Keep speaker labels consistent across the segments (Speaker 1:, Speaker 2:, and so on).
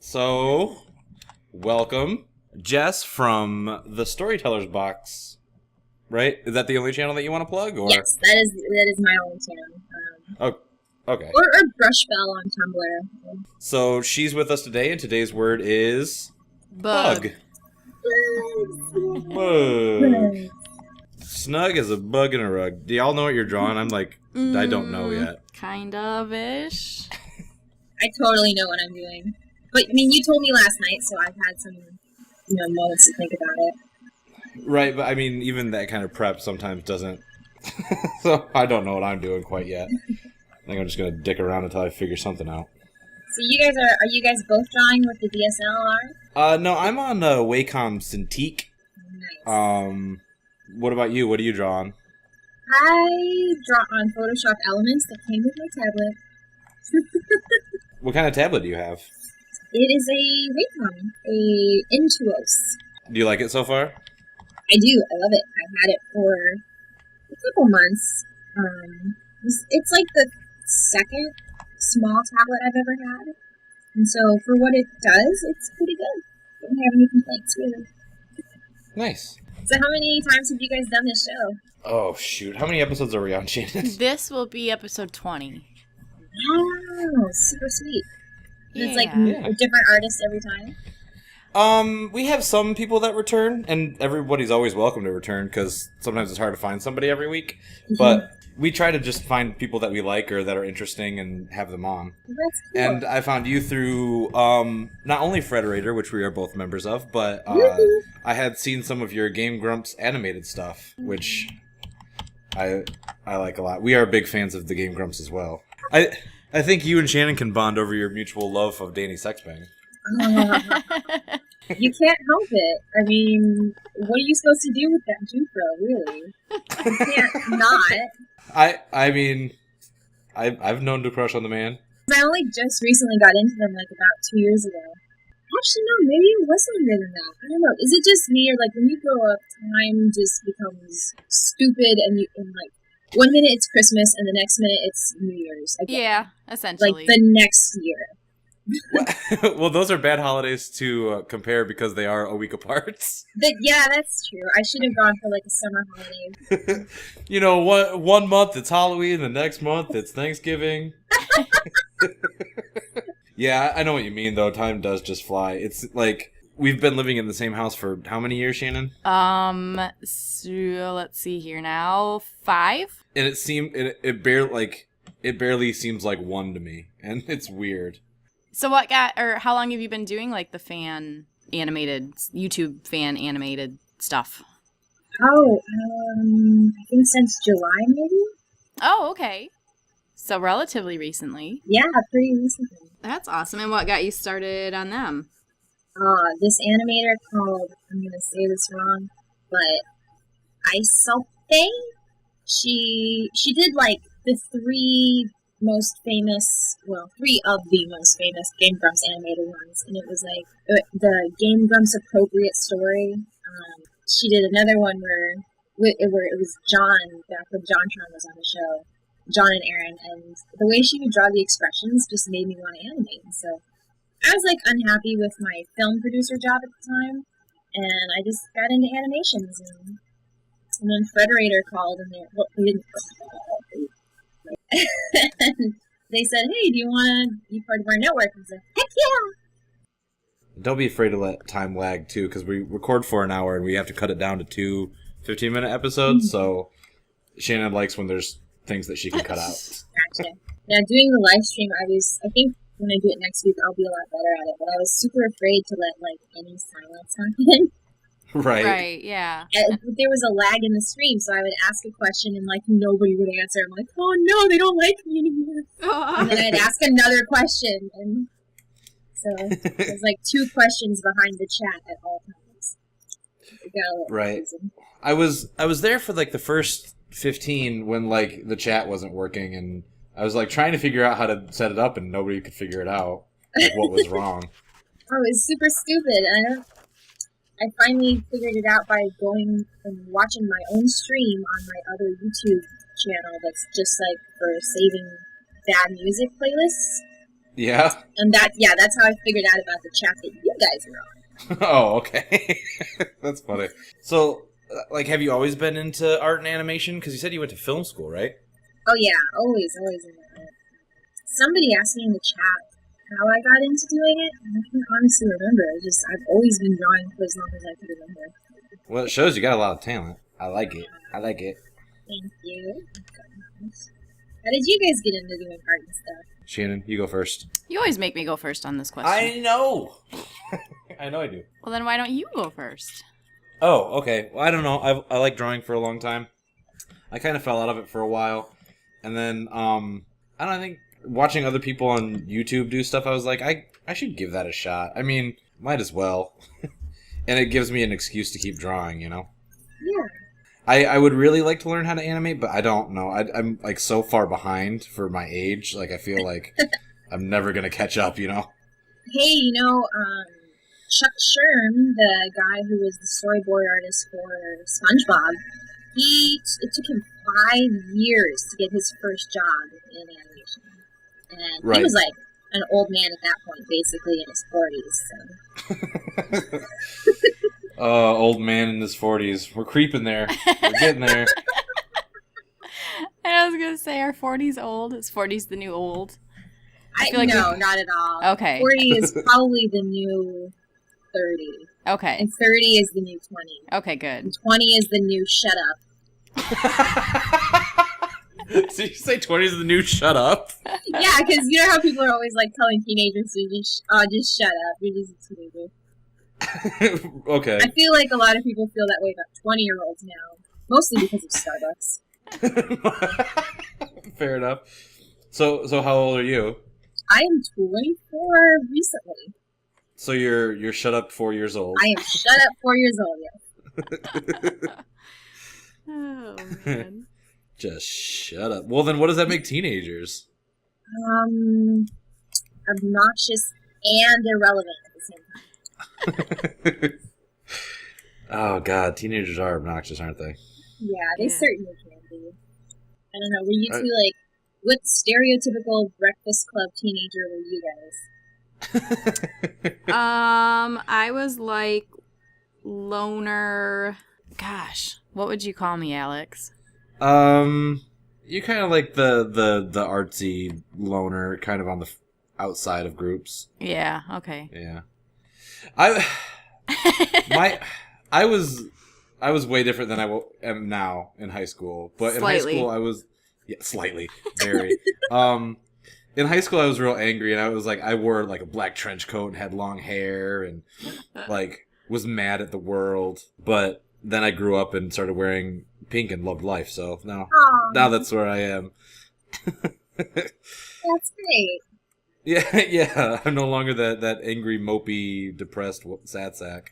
Speaker 1: So, welcome, Jess from the Storyteller's Box, right? Is that the only channel that you want to plug? Or?
Speaker 2: Yes, that is my only channel.
Speaker 1: Okay.
Speaker 2: Or Brushbell on Tumblr.
Speaker 1: So, she's with us today, and today's word is...
Speaker 3: Bug.
Speaker 1: Bug. Snug as a bug in a rug. Do y'all know what you're drawing? I'm like, I don't know yet.
Speaker 3: Kind of-ish.
Speaker 2: I totally know what I'm doing. But, I mean, you told me last night, so I've had some, moments to think about it.
Speaker 1: Right, but I mean, even that kind of prep sometimes doesn't... So, I don't know what I'm doing quite yet. I think I'm just going to dick around until I figure something out.
Speaker 2: So you guys are you guys both drawing with the DSLR?
Speaker 1: No, I'm on Wacom Cintiq.
Speaker 2: Nice.
Speaker 1: What about you? What do you draw on?
Speaker 2: I draw on Photoshop Elements that came with my tablet.
Speaker 1: What kind of tablet do you have?
Speaker 2: It is a Wacom, a Intuos.
Speaker 1: Do you like it so far?
Speaker 2: I do. I love it. I've had it for a couple months. It's like the second small tablet I've ever had. And so for what it does, it's pretty good. Don't have any complaints, really.
Speaker 1: Nice.
Speaker 2: So how many times have you guys done this show?
Speaker 1: Oh, shoot. How many episodes are we on, Shannon?
Speaker 3: This will be episode 20.
Speaker 2: Wow, super sweet. And it's like
Speaker 1: Yeah.
Speaker 2: a different artist every time?
Speaker 1: We have some people that return, and everybody's always welcome to return, because sometimes it's hard to find somebody every week.
Speaker 2: Mm-hmm.
Speaker 1: But we try to just find people that we like or that are interesting and have them on.
Speaker 2: That's cool.
Speaker 1: And I found you through not only Frederator, which we are both members of, but I had seen some of your Game Grumps animated stuff, which I like a lot. We are big fans of the Game Grumps as well. I think you and Shannon can bond over your mutual love of Danny Sexbang.
Speaker 2: You can't help it. I mean, what are you supposed to do with that Jufro, really? You can't not.
Speaker 1: I mean, I've known to crush on the man.
Speaker 2: I only just recently got into them, like, about 2 years ago. Actually, no, maybe it was longer than that. I don't know. Is it just me, or, like, when you grow up, time just becomes stupid, and like, 1 minute it's Christmas, and the next minute it's New Year's.
Speaker 3: Yeah, essentially.
Speaker 2: Like, the next year.
Speaker 1: Well, those are bad holidays to compare because they are a week apart.
Speaker 2: Yeah, that's true. I should have gone for, like, a summer holiday.
Speaker 1: One month it's Halloween, the next month it's Thanksgiving. Yeah, I know what you mean, though. Time does just fly. It's like, we've been living in the same house for how many years, Shannon?
Speaker 3: So let's see here now. 5?
Speaker 1: And it barely seems like 1 to me, and it's weird.
Speaker 3: So how long have you been doing, like, the YouTube fan animated stuff?
Speaker 2: Oh, I think since July, maybe?
Speaker 3: Oh, okay. So relatively recently.
Speaker 2: Yeah, pretty recently.
Speaker 3: That's awesome. And what got you started on them?
Speaker 2: This animator called, I'm going to say this wrong, but Isope? She did, like, the 3 of the most famous Game Grumps animated ones, and it was like the Game Grumps appropriate story. She did another one where it was John, back when JonTron was on the show, John and Aaron, and the way she would draw the expressions just made me want to animate. And so I was like unhappy with my film producer job at the time, and I just got into animations, and then Frederator called, and they didn't call. They said, "Hey, do you want to be part of our network?" I said, "Heck yeah!"
Speaker 1: Don't be afraid to let time lag, too, because we record for an hour and we have to cut it down to 2 15-minute episodes, so Shannon likes when there's things that she can cut out.
Speaker 2: Gotcha. Yeah, doing the live stream, I think when I do it next week, I'll be a lot better at it, but I was super afraid to let, like, any silence happen.
Speaker 3: Right, yeah.
Speaker 2: There was a lag in the stream, so I would ask a question and, like, nobody would answer. I'm like, oh no, they don't like me anymore. And then I'd ask another question, and so there's like 2 questions behind the chat at all times.
Speaker 1: Right. I was there for, like, the first 15 when, like, the chat wasn't working, and I was, like, trying to figure out how to set it up, and nobody could figure it out, like, what was wrong.
Speaker 2: Oh, it was super stupid. I finally figured it out by going and watching my own stream on my other YouTube channel that's just, like, for saving bad music playlists.
Speaker 1: Yeah?
Speaker 2: And that's how I figured out about the chat that you guys were on.
Speaker 1: Oh, okay. That's funny. So, like, have you always been into art and animation? Because you said you went to film school, right?
Speaker 2: Oh yeah, always in it. Somebody asked me in the chat how I got into doing it, and I can't honestly remember. I've always been drawing for as long as I could remember.
Speaker 1: Well, it shows you got a lot of talent. I like it.
Speaker 2: Thank you. How did you guys get into doing art and stuff?
Speaker 1: Shannon, you go first.
Speaker 3: You always make me go first on this question.
Speaker 1: I know. I know I do.
Speaker 3: Well, then why don't you go first?
Speaker 1: Oh, okay. Well, I don't know. I like drawing for a long time. I kind of fell out of it for a while. And then, I think watching other people on YouTube do stuff, I was like, I should give that a shot. I mean, might as well. And it gives me an excuse to keep drawing, you know?
Speaker 2: Yeah.
Speaker 1: I would really like to learn how to animate, but I don't know. I'm like so far behind for my age. Like I feel like I'm never gonna catch up, you know.
Speaker 2: Hey, Chuck Sherm, the guy who was the storyboard artist for SpongeBob, it took him 5 years to get his first job in animation, and
Speaker 1: right.
Speaker 2: He was like an old man at that point, basically in his 40s. So.
Speaker 1: Old man in his 40s. We're creeping there. We're getting there.
Speaker 3: And I was going to say, are 40s old? Is 40s the new old?
Speaker 2: No, not at all.
Speaker 3: Okay.
Speaker 2: 40 is probably the new 30.
Speaker 3: Okay.
Speaker 2: And 30 is the new 20.
Speaker 3: Okay, good.
Speaker 2: And 20 is the new shut up.
Speaker 1: So you say 20 is the new shut up?
Speaker 2: Yeah, because you know how people are always like telling teenagers to just shut up. You're just a teenager.
Speaker 1: Okay.
Speaker 2: I feel like a lot of people feel that way about 20-year-olds now, mostly because of Starbucks.
Speaker 1: Fair enough. So how old are you?
Speaker 2: I am 24 recently.
Speaker 1: So you're shut up 4 years old.
Speaker 2: I am shut up 4 years old, yes.
Speaker 3: Oh, man.
Speaker 1: Just shut up. Well, then what does that make teenagers?
Speaker 2: Obnoxious and irrelevant at the same time.
Speaker 1: Oh, God. Teenagers are obnoxious, aren't they?
Speaker 2: Yeah, they certainly can be. I don't know, were you two, like, what stereotypical Breakfast Club teenager were you guys?
Speaker 3: I was like loner. Gosh, what would you call me, Alex?
Speaker 1: You kind of like the artsy loner, kind of on the outside of groups.
Speaker 3: Yeah. Okay.
Speaker 1: Yeah. I was way different than I am now in high school, but in high school I was slightly very. In high school I was real angry, and I was like I wore like a black trench coat and had long hair and like was mad at the world, but then I grew up and started wearing pink and loved life, so now that's where I am.
Speaker 2: That's great.
Speaker 1: Yeah, I'm no longer that angry, mopey, depressed sad sack.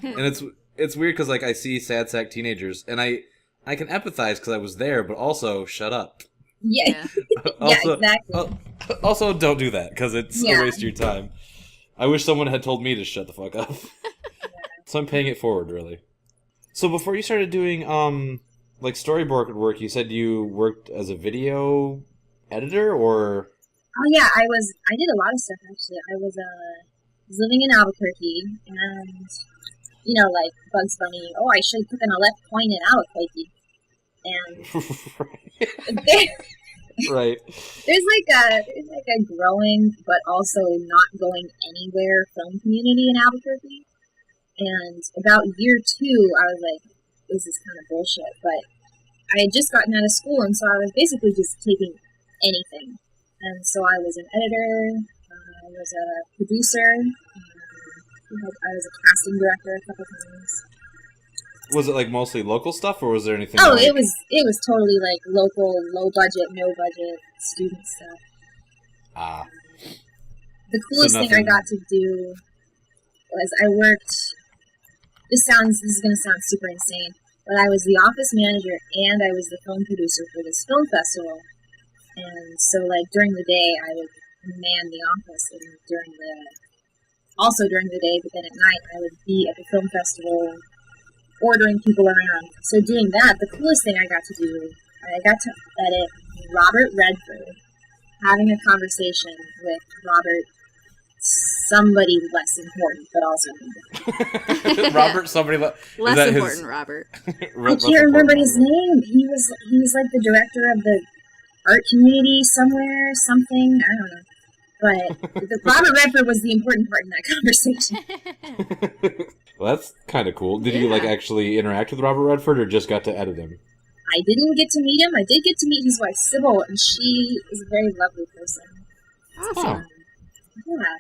Speaker 1: And it's weird because like I see sad sack teenagers, and I can empathize because I was there, but also shut up.
Speaker 2: Yeah,
Speaker 1: also,
Speaker 2: yeah, exactly.
Speaker 1: Also, don't do that because it's a waste of your time. I wish someone had told me to shut the fuck up. So I'm paying it forward, really. So before you started doing like storyboard work, you said you worked as a video editor, or?
Speaker 2: Oh yeah, I did a lot of stuff actually. I was living in Albuquerque, and like Bugs Bunny. Oh, I should have taken a left point in Albuquerque, and
Speaker 1: right.
Speaker 2: There's like a growing but also not going anywhere film community in Albuquerque. And about year 2, I was like, this is kind of bullshit. But I had just gotten out of school, and so I was basically just taking anything. And so I was an editor, I was a producer, I was a casting director a couple times.
Speaker 1: Was it like mostly local stuff, or was there anything?
Speaker 2: Oh, it was totally like local, low budget, no budget student stuff. The coolest thing I got to do was I worked. This is going to sound super insane, but I was the office manager and I was the film producer for this film festival. And so, like, during the day, I would man the office, and during the day, but then at night, I would be at the film festival ordering people around. So doing that, the coolest thing I got to do, I got to edit Robert Redford having a conversation with Robert, somebody less important, but also
Speaker 1: Robert, somebody
Speaker 3: Less important, Robert.
Speaker 2: I can't remember his name. He was like the director of the art community somewhere, something. I don't know. But Robert Redford was the important part in that conversation.
Speaker 1: Well, that's kind of cool. Did you like actually interact with Robert Redford, or just got to edit him?
Speaker 2: I didn't get to meet him. I did get to meet his wife Sybil, and she is a very lovely person.
Speaker 3: Awesome.
Speaker 2: Yeah.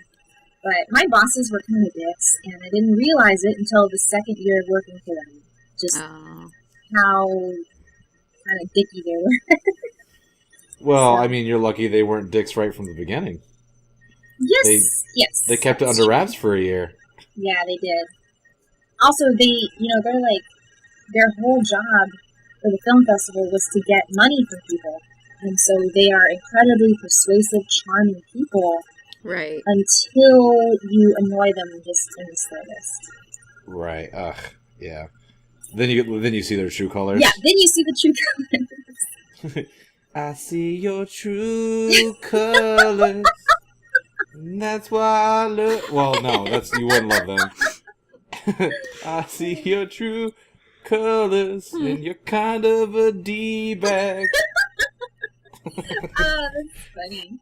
Speaker 2: But my bosses were kind of dicks, and I didn't realize it until the second year of working for them. Just how kind of dicky they were.
Speaker 1: Well, I mean, you're lucky they weren't dicks right from the beginning.
Speaker 2: Yes, yes.
Speaker 1: They kept it under wraps for a year.
Speaker 2: Yeah, they did. Also, they're like, their whole job for the film festival was to get money from people. And so they are incredibly persuasive, charming people.
Speaker 3: Right.
Speaker 2: Until you annoy them just in the slightest.
Speaker 1: Right. Ugh. Yeah. Then you see their true colors.
Speaker 2: Yeah, then you see the true colors.
Speaker 1: I see your true colors. That's why I look. Well, no, you wouldn't love them. I see your true colors, and you're kind of a D-bag.
Speaker 2: Oh, that's funny.